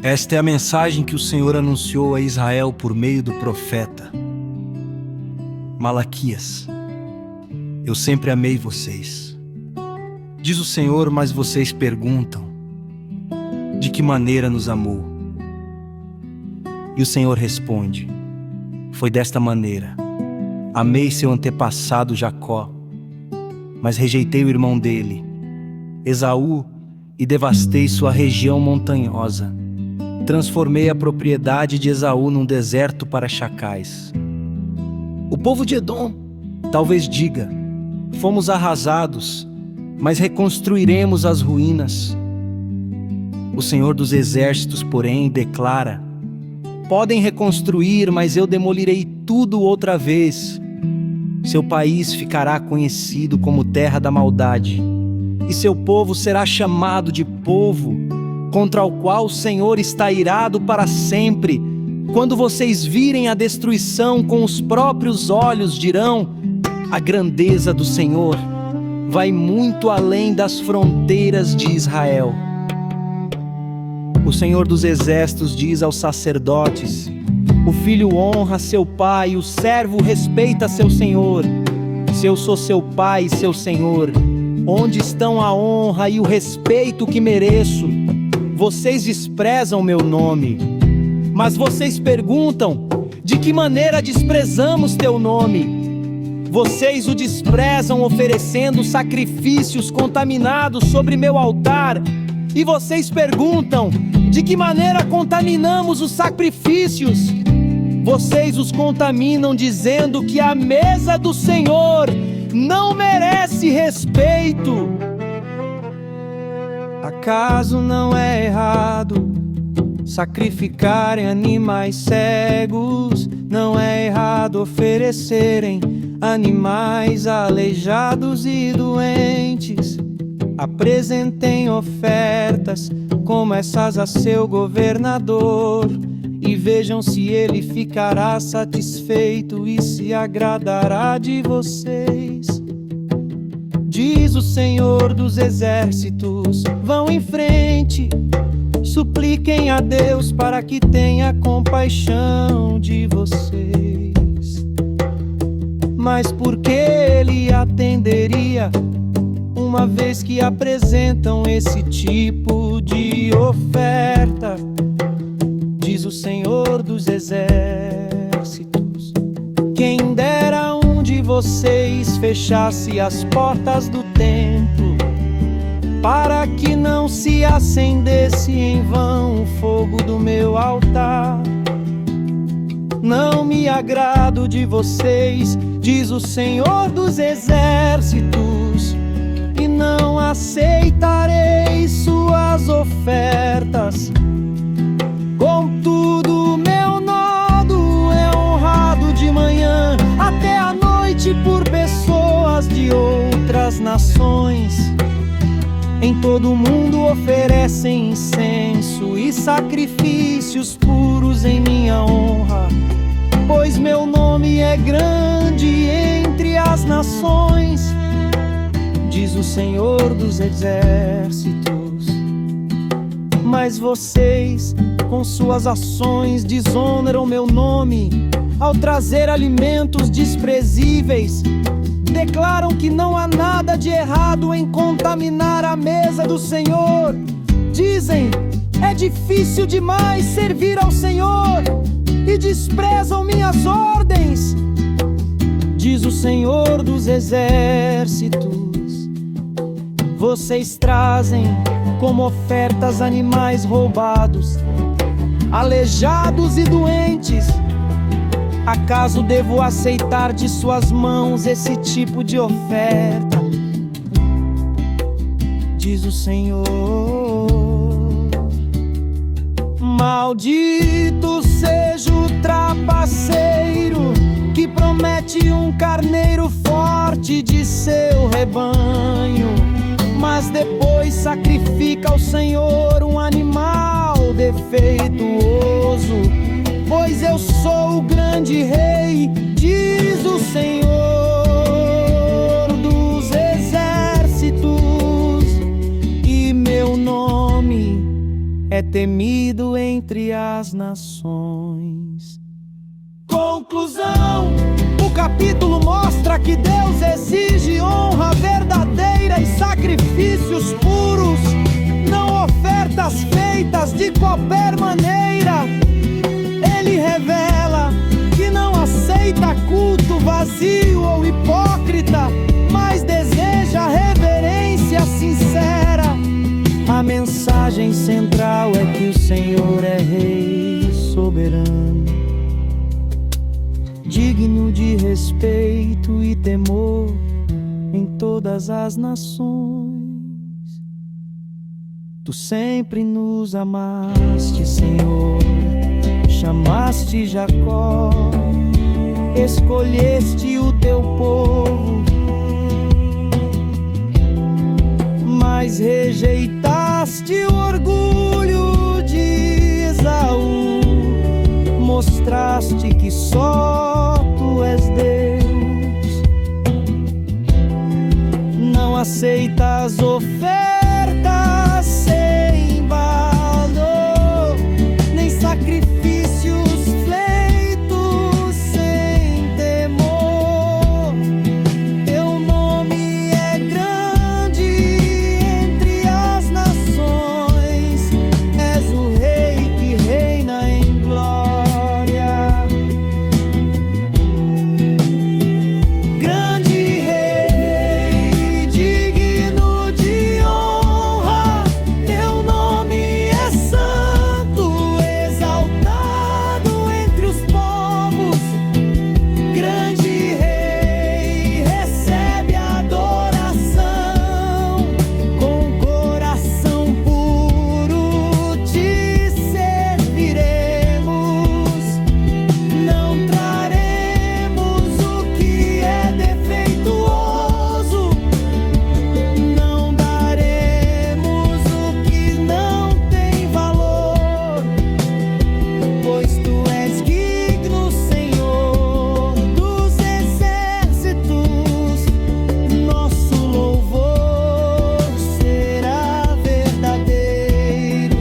Esta é a mensagem que o Senhor anunciou a Israel por meio do profeta Malaquias. Eu sempre amei vocês, diz o Senhor, mas vocês perguntam: de que maneira nos amou? E o Senhor responde: foi desta maneira. Amei seu antepassado Jacó, mas rejeitei o irmão dele, Esaú, e devastei sua região montanhosa. Transformei a propriedade de Esaú num deserto para chacais. O povo de Edom talvez diga: fomos arrasados, mas reconstruiremos as ruínas. O Senhor dos Exércitos, porém, declara: podem reconstruir, mas eu demolirei tudo outra vez. Seu país ficará conhecido como terra da maldade, e seu povo será chamado de povo contra o qual o Senhor está irado para sempre. Quando vocês virem a destruição com os próprios olhos, dirão: a grandeza do Senhor vai muito além das fronteiras de Israel. O Senhor dos Exércitos diz aos sacerdotes: o filho honra seu pai, o servo respeita seu senhor. Se eu sou seu pai e seu senhor, onde estão a honra e o respeito que mereço? Vocês desprezam meu nome. Mas vocês perguntam: de que maneira desprezamos teu nome? Vocês o desprezam oferecendo sacrifícios contaminados sobre meu altar. E vocês perguntam: de que maneira contaminamos os sacrifícios? Vocês os contaminam dizendo que a mesa do Senhor não merece respeito. Acaso não é errado sacrificarem animais cegos? Não é errado oferecerem animais aleijados e doentes? Apresentem ofertas como essas a seu governador e vejam se ele ficará satisfeito e se agradará de vocês. Diz o Senhor dos Exércitos: vão em frente, supliquem a Deus para que tenha compaixão de vocês. Mas por que ele atenderia, uma vez que apresentam esse tipo de oferta? Diz o Senhor dos Exércitos: quem dera um de vocês fechasse as portas do templo, para que não se acendesse em vão o fogo do meu altar. Não me agrado de vocês, diz o Senhor dos Exércitos, e não aceitarei suas ofertas. Contudo, meu nodo é honrado de manhã até a noite por pessoas de outras nações. Em todo o mundo oferecem incenso e sacrifícios puros em minha honra, pois meu nome é grande entre as nações, diz o Senhor dos Exércitos. Mas vocês, com suas ações, desonram meu nome. Ao trazer alimentos desprezíveis, declaram que não há nada de errado em contaminar a mesa do Senhor. Dizem: é difícil demais servir ao Senhor, e desprezam minhas ordens, diz o Senhor dos Exércitos. Vocês trazem como ofertas animais roubados, aleijados e doentes. Acaso devo aceitar de suas mãos esse tipo de oferta? Diz o Senhor. Maldito seja o trapaceiro que promete um carneiro forte de seu rebanho, mas depois sacrifica ao Senhor um animal defeituoso. Pois eu sou o grande rei, diz o Senhor dos Exércitos, e meu nome é temido exaltado entre as nações. Conclusão: o capítulo mostra que Deus exige honra verdadeira e sacrifícios puros, não ofertas feitas de qualquer maneira. Ele revela que não aceita culto vazio ou hipócrita, mas deseja reverência sincera. A mensagem central é que o Senhor é Rei soberano, digno de respeito e temor em todas as nações. Tu sempre nos amaste, Senhor, chamaste Jacó, escolheste o teu povo, mas rejeitaste o orgulho de Esaú. Mostraste que só tu és Deus. Não aceitas ofertas sem valor, nem sacrifícios feitos sem temor. Teu nome é grande entre as nações, és o Rei que reina em glória. Grande Rei, digno de honra, teu nome é santo, exaltado entre os povos. Grande Rei, recebe adoração, com coração puro te serviremos. Não traremos o que é defeituoso, não daremos o que não tem valor, pois tu és digno, Senhor dos exércitos. Nosso louvor será verdadeiro.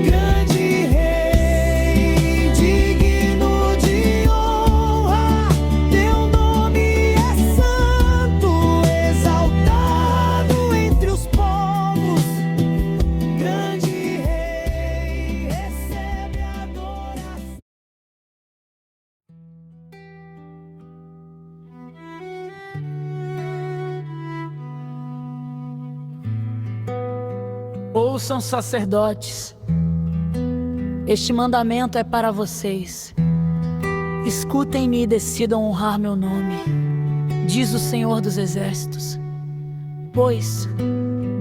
Grande Rei, digno de honra, teu nome é santo, exaltado entre os povos. Grande Rei, recebe adoração. Ouçam, sacerdotes, este mandamento é para vocês. Escutem-me e decidam honrar meu nome, diz o Senhor dos Exércitos. Pois,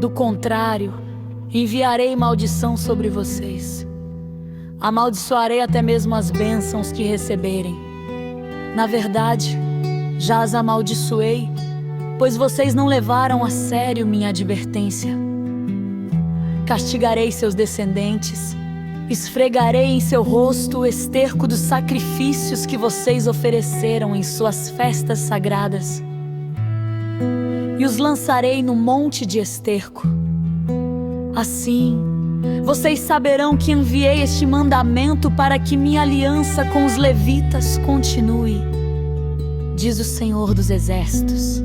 do contrário, enviarei maldição sobre vocês. Amaldiçoarei até mesmo as bênçãos que receberem. Na verdade, já as amaldiçoei, pois vocês não levaram a sério minha advertência. Castigarei seus descendentes, esfregarei em seu rosto o esterco dos sacrifícios que vocês ofereceram em suas festas sagradas, e os lançarei no monte de esterco. Assim, vocês saberão que enviei este mandamento para que minha aliança com os levitas continue, diz o Senhor dos Exércitos.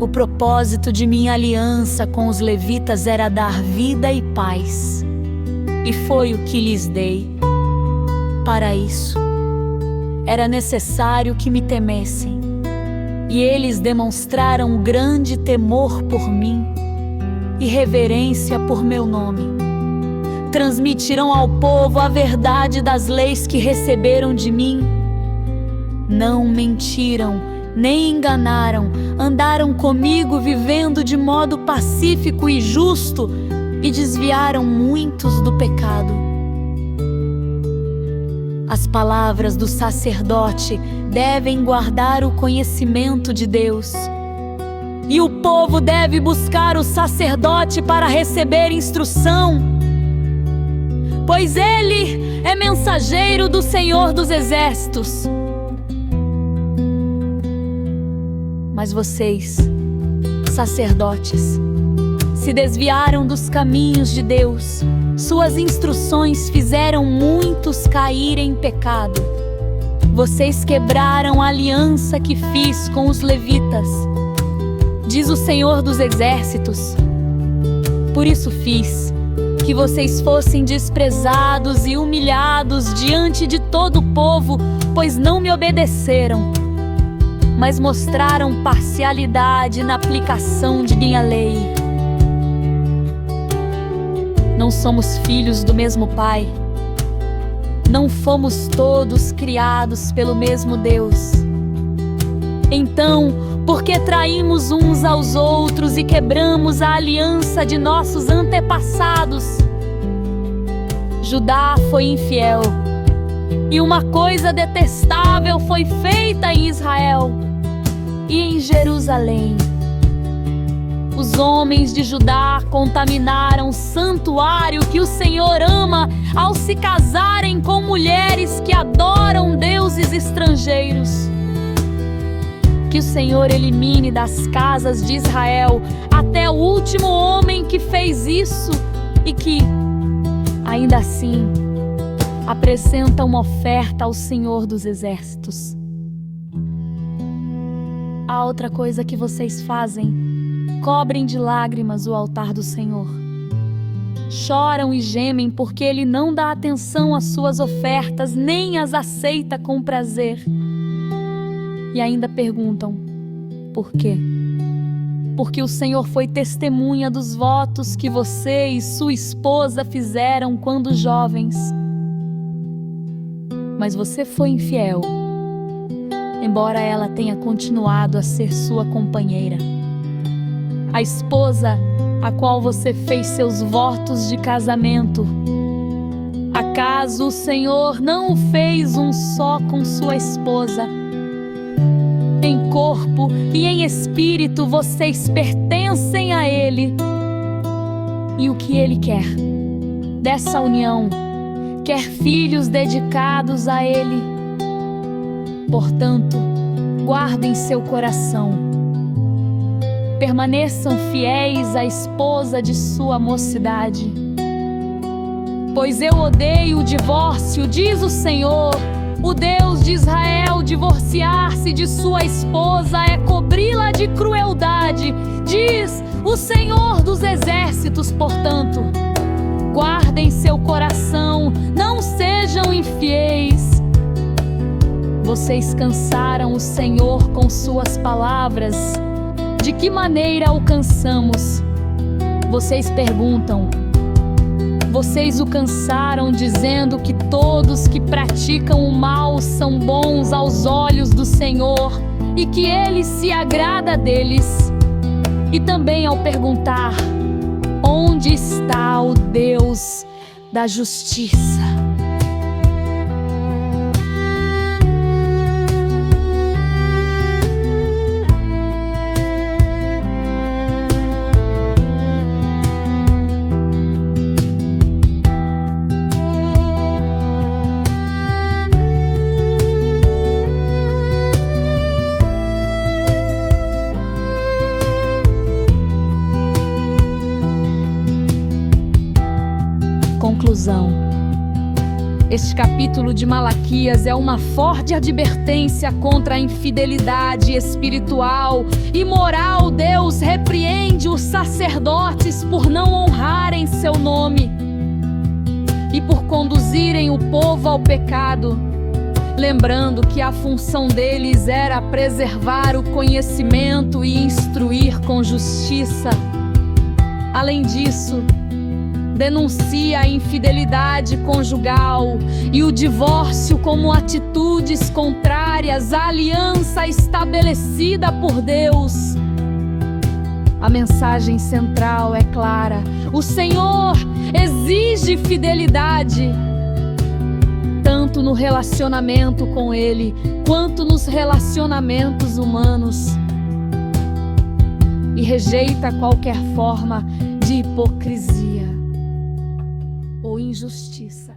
O propósito de minha aliança com os levitas era dar vida e paz, e foi o que lhes dei. Para isso, era necessário que me temessem, e eles demonstraram grande temor por mim e reverência por meu nome. Transmitirão ao povo a verdade das leis que receberam de mim. Não mentiram, nem enganaram, andaram comigo vivendo de modo pacífico e justo e desviaram muitos do pecado. As palavras do sacerdote devem guardar o conhecimento de Deus, e o povo deve buscar o sacerdote para receber instrução, pois ele é mensageiro do Senhor dos Exércitos. Mas vocês, sacerdotes, se desviaram dos caminhos de Deus, Suas instruções fizeram muitos cair em pecado. Vocês quebraram a aliança que fiz com os levitas, diz o Senhor dos Exércitos. Por isso fiz que vocês fossem desprezados e humilhados diante de todo o povo, pois não me obedeceram, mas mostraram parcialidade na aplicação de minha lei. Não somos filhos do mesmo Pai? Não fomos todos criados pelo mesmo Deus? Então, por que traímos uns aos outros e quebramos a aliança de nossos antepassados? Judá foi infiel, e uma coisa detestável foi feita em Israel e em Jerusalém. Os homens de Judá contaminaram o santuário que o Senhor ama ao se casarem com mulheres que adoram deuses estrangeiros. Que o Senhor elimine das casas de Israel até o último homem que fez isso e que, ainda assim, apresenta uma oferta ao Senhor dos Exércitos. Há outra coisa que vocês fazem: cobrem de lágrimas o altar do Senhor. Choram e gemem porque Ele não dá atenção às suas ofertas, nem as aceita com prazer. E ainda perguntam: por quê? Porque o Senhor foi testemunha dos votos que você e sua esposa fizeram quando jovens. Mas você foi infiel, embora ela tenha continuado a ser sua companheira. A esposa a qual você fez seus votos de casamento. Acaso o Senhor não o fez um só com sua esposa? Em corpo e em espírito vocês pertencem a Ele. E o que Ele quer dessa união? Quer filhos dedicados a Ele. Portanto, guardem seu coração. Permaneçam fiéis à esposa de sua mocidade. Pois eu odeio o divórcio, diz o Senhor, o Deus de Israel. Divorciar-se de sua esposa é cobri-la de crueldade, diz o Senhor dos Exércitos. Portanto, guardem seu coração, não sejam infiéis. Vocês cansaram o Senhor com suas palavras. De que maneira alcançamos? Vocês perguntam. Vocês o cansaram dizendo que todos que praticam o mal são bons aos olhos do Senhor e que Ele se agrada deles. E também ao perguntar: onde está o Deus da justiça? Conclusão. Este capítulo de Malaquias é uma forte advertência contra a infidelidade espiritual e moral. Deus repreende os sacerdotes por não honrarem seu nome e por conduzirem o povo ao pecado, lembrando que a função deles era preservar o conhecimento e instruir com justiça. Além disso, denuncia a infidelidade conjugal e o divórcio como atitudes contrárias à aliança estabelecida por Deus. A mensagem central é clara: o Senhor exige fidelidade, tanto no relacionamento com Ele, quanto nos relacionamentos humanos, e rejeita qualquer forma de hipocrisia ou injustiça.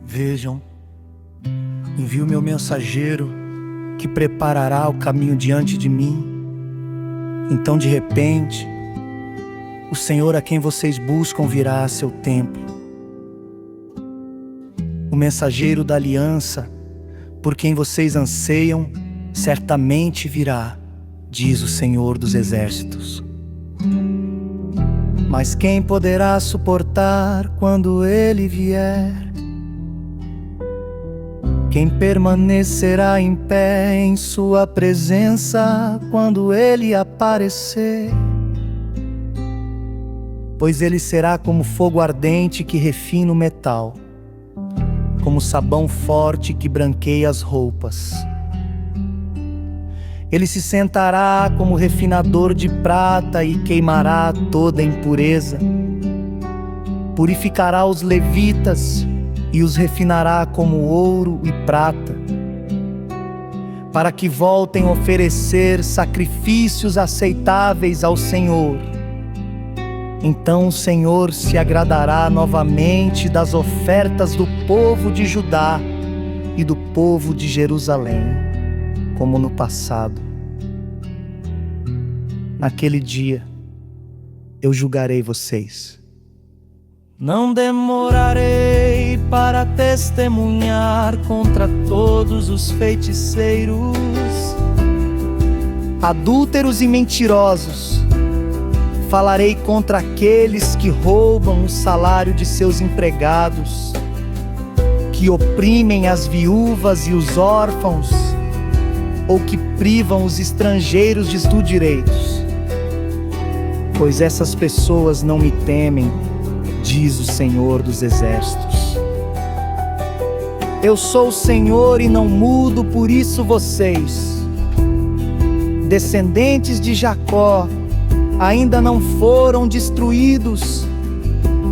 Vejam, envio meu mensageiro que que preparará o caminho diante de mim. Então, de repente, o Senhor a quem vocês buscam virá a seu templo. O mensageiro da aliança, por quem vocês anseiam, certamente virá, diz o Senhor dos Exércitos. Mas quem poderá suportar quando ele vier? Quem permanecerá em pé em sua presença quando ele aparecer? Pois ele será como fogo ardente que refina o metal, como sabão forte que branqueia as roupas. Ele se sentará como refinador de prata e queimará toda impureza. Purificará os levitas e os refinará como ouro e prata, para que voltem a oferecer sacrifícios aceitáveis ao Senhor. Então o Senhor se agradará novamente das ofertas do povo de Judá e do povo de Jerusalém, como no passado. Naquele dia, eu julgarei vocês. Não demorarei para testemunhar contra todos os feiticeiros, adúlteros e mentirosos. Falarei contra aqueles que roubam o salário de seus empregados, que oprimem as viúvas e os órfãos, ou que privam os estrangeiros de seus direitos. Pois essas pessoas não me temem, diz o Senhor dos Exércitos. Eu sou o Senhor e não mudo, por isso vocês, descendentes de Jacó, ainda não foram destruídos.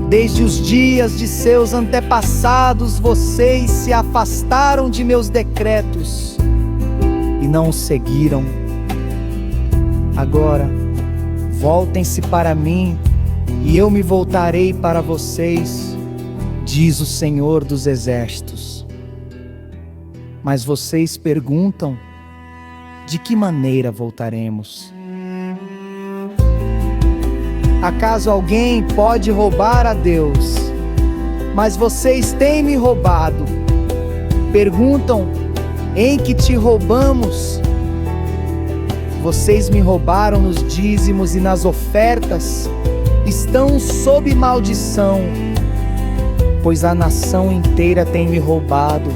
Desde os dias de seus antepassados, vocês se afastaram de meus decretos e não os seguiram. Agora, voltem-se para mim e eu me voltarei para vocês, diz o Senhor dos Exércitos. Mas vocês perguntam: de que maneira voltaremos? Acaso alguém pode roubar a Deus? Mas vocês têm me roubado. Perguntam: em que te roubamos? Vocês me roubaram nos dízimos e nas ofertas. Estão sob maldição, pois a nação inteira tem me roubado.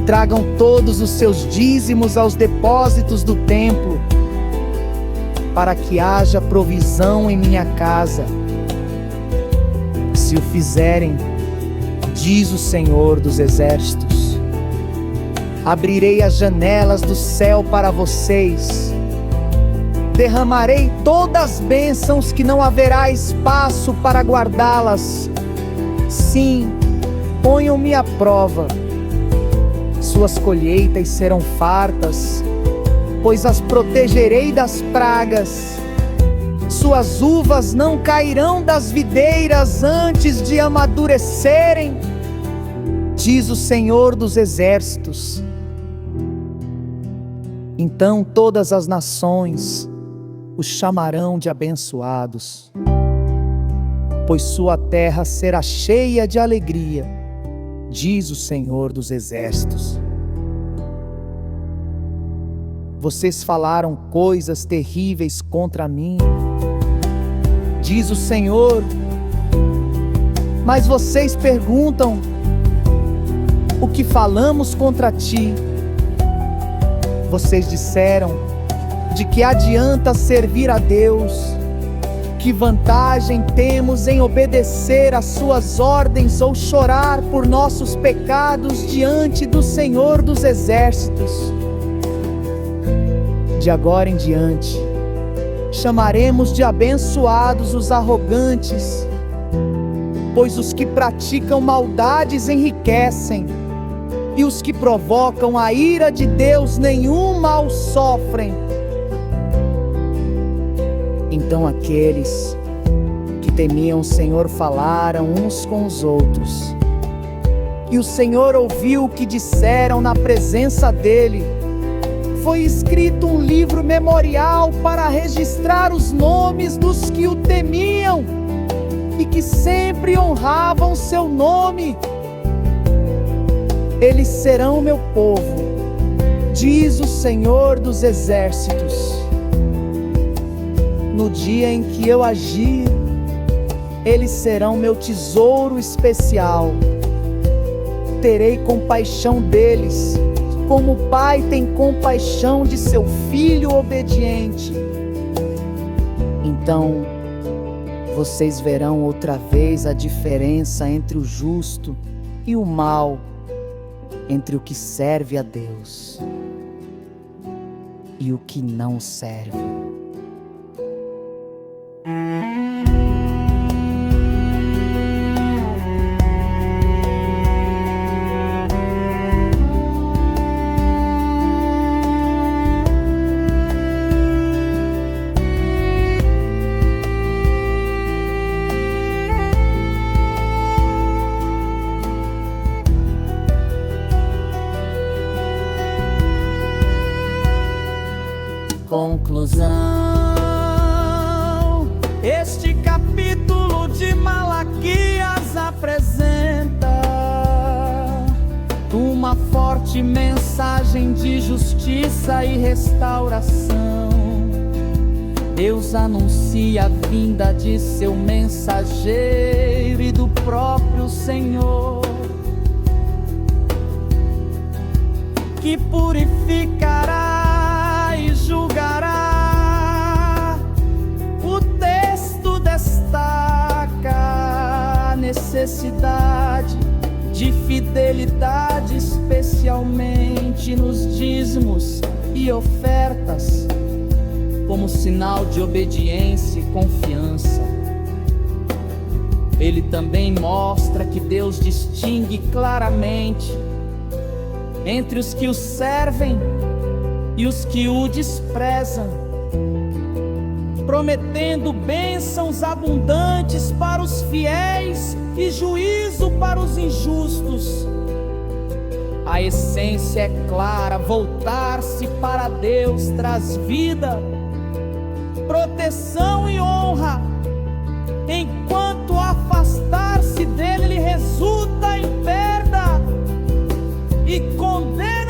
Tragam todos os seus dízimos aos depósitos do templo, para que haja provisão em minha casa. Se o fizerem, diz o Senhor dos Exércitos, abrirei as janelas do céu para vocês, derramarei todas as bênçãos que não haverá espaço para guardá-las. Sim, ponham-me à prova. Suas colheitas serão fartas, pois as protegerei das pragas. Suas uvas não cairão das videiras antes de amadurecerem, diz o Senhor dos Exércitos. Então todas as nações os chamarão de abençoados, pois sua terra será cheia de alegria, diz o Senhor dos Exércitos. Vocês falaram coisas terríveis contra mim, diz o Senhor. Mas vocês perguntam: o que falamos contra ti? Vocês disseram: de que adianta servir a Deus? Que vantagem temos em obedecer às suas ordens ou chorar por nossos pecados diante do Senhor dos Exércitos? De agora em diante, chamaremos de abençoados os arrogantes, pois os que praticam maldades enriquecem, e os que provocam a ira de Deus nenhum mal sofrem. Então aqueles que temiam o Senhor falaram uns com os outros, e o Senhor ouviu o que disseram na presença dele. foi escrito um livro memorial para registrar os nomes dos que o temiam e que sempre honravam seu nome. Eles serão meu povo, diz o Senhor dos Exércitos. No dia em que eu agir, eles serão meu tesouro especial. Terei compaixão deles, como o pai tem compaixão de seu filho obediente. Então, vocês verão outra vez a diferença entre o justo e o mal, entre o que serve a Deus e o que não serve. Conclusão: este capítulo de Malaquias apresenta uma forte mensagem de justiça e restauração. Deus anuncia a vinda de seu mensageiro e do próprio Senhor, que purificará e julgará. O texto destaca a necessidade de fidelidade, especialmente nos dízimos e ofertas, como sinal de obediência e confiança. Ele também mostra que Deus distingue claramente entre os que o servem e os que o desprezam, prometendo bênçãos abundantes para os fiéis e juízo para os injustos. A essência é clara: voltar-se para Deus traz vida, proteção e honra, enquanto afastar-se dele lhe resulta em perda e condenação.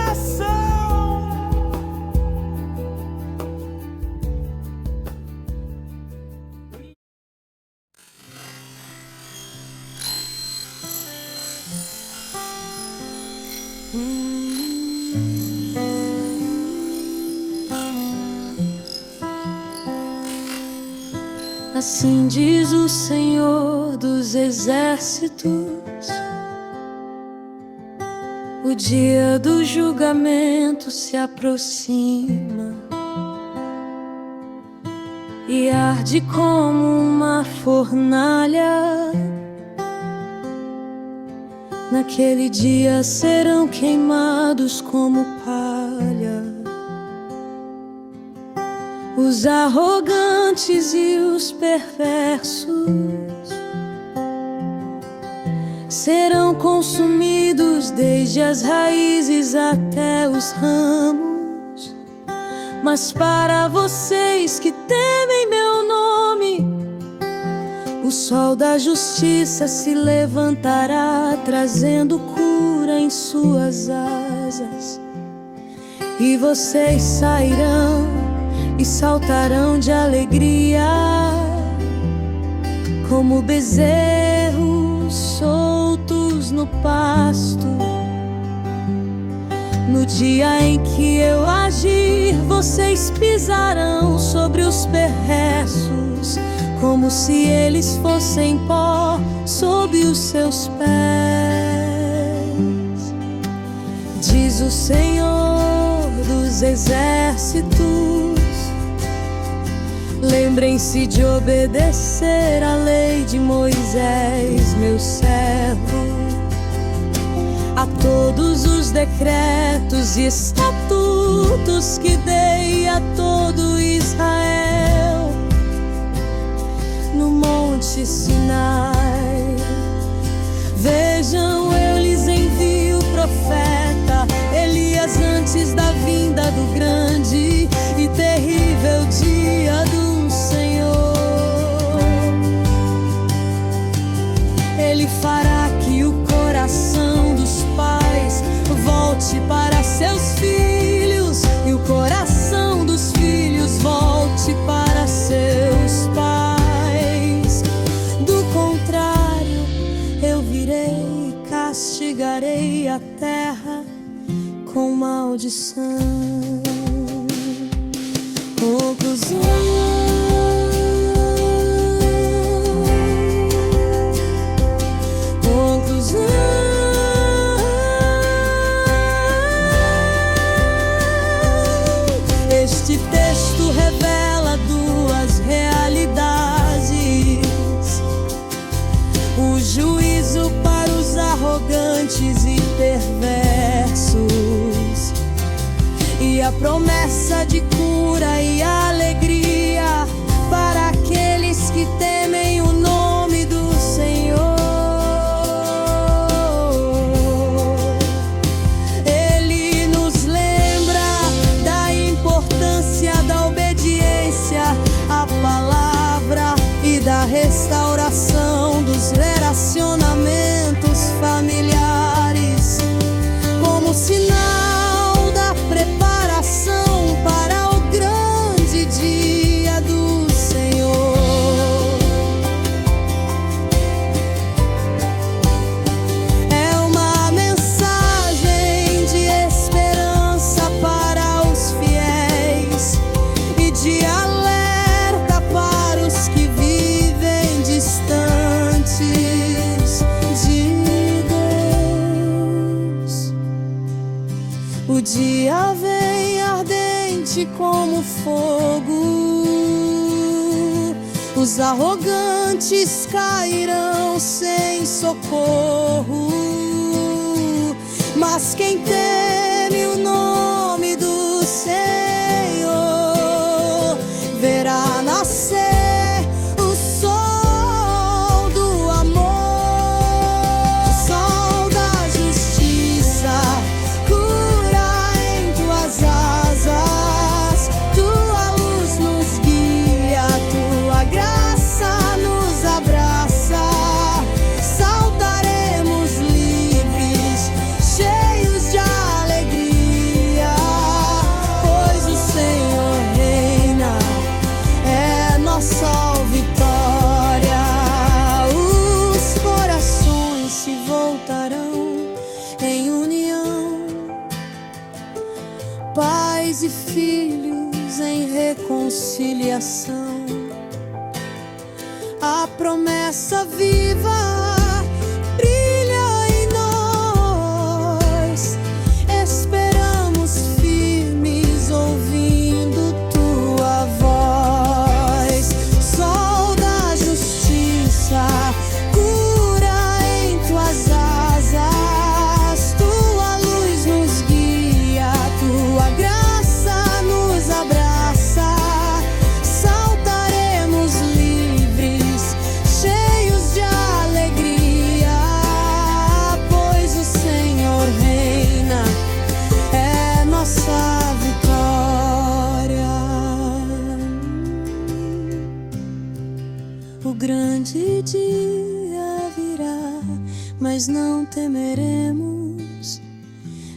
Assim diz o Senhor dos Exércitos: o dia do julgamento se aproxima e arde como uma fornalha. Naquele dia serão queimados como palha os arrogantes e os perversos, serão consumidos desde as raízes até os ramos. Mas para vocês que temem meu nome, o sol da justiça se levantará, trazendo cura em suas asas. E vocês sairão e saltarão de alegria, como bezerros soltos no pasto. No dia em que eu agir, vocês pisarão sobre os perversos, como se eles fossem pó sob os seus pés. Diz o Senhor dos Exércitos: lembrem-se de obedecer à lei de Moisés, meu servo, a todos os decretos e estatutos que dei a todo Israel no Monte Sinai. Vejam, eu lhes envio o profeta Elias antes da vinda do grande com maldição. Conclusão. Este texto revela duas realidades: o juízo para os arrogantes e perversos, e a promessa de cura e alegria para aqueles que temem o nome do Senhor. Ele nos lembra da importância da obediência à palavra e da restauração dos relacionamentos familiares, como sinal da preparação para o grande dia do Senhor. É uma mensagem de esperança para os fiéis e de alerta para os que vivem distantes de Deus. O dia vem ardente como fogo, os arrogantes cairão sem socorro, mas quem teme o nome do Senhor verá nascer o sol do amor, sol da justiça, cura em tuas asas, tua luz nos guia, tua graça nos abraça, saltaremos livres, cheios de alegria, pois o Senhor reina, é nossa vitória. Os corações se voltarão em união, pais e filhos em reconciliação. A promessa viva brilha em nós, esperamos firmes ouvindo tua voz. Sol da justiça, cura em tuas asas, tua luz nos guia, tua graça nos abraça, saltaremos livres, cheios de alegria, pois o Senhor reina, é nossa vitória. O grande dia virá, mas não temeremos,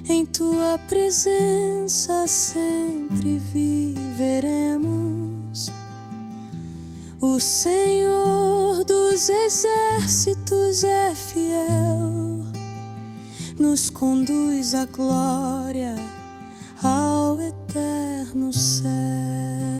em tua presença sempre viveremos. O Senhor dos exércitos é fiel, nos conduz à glória, ao eterno céu.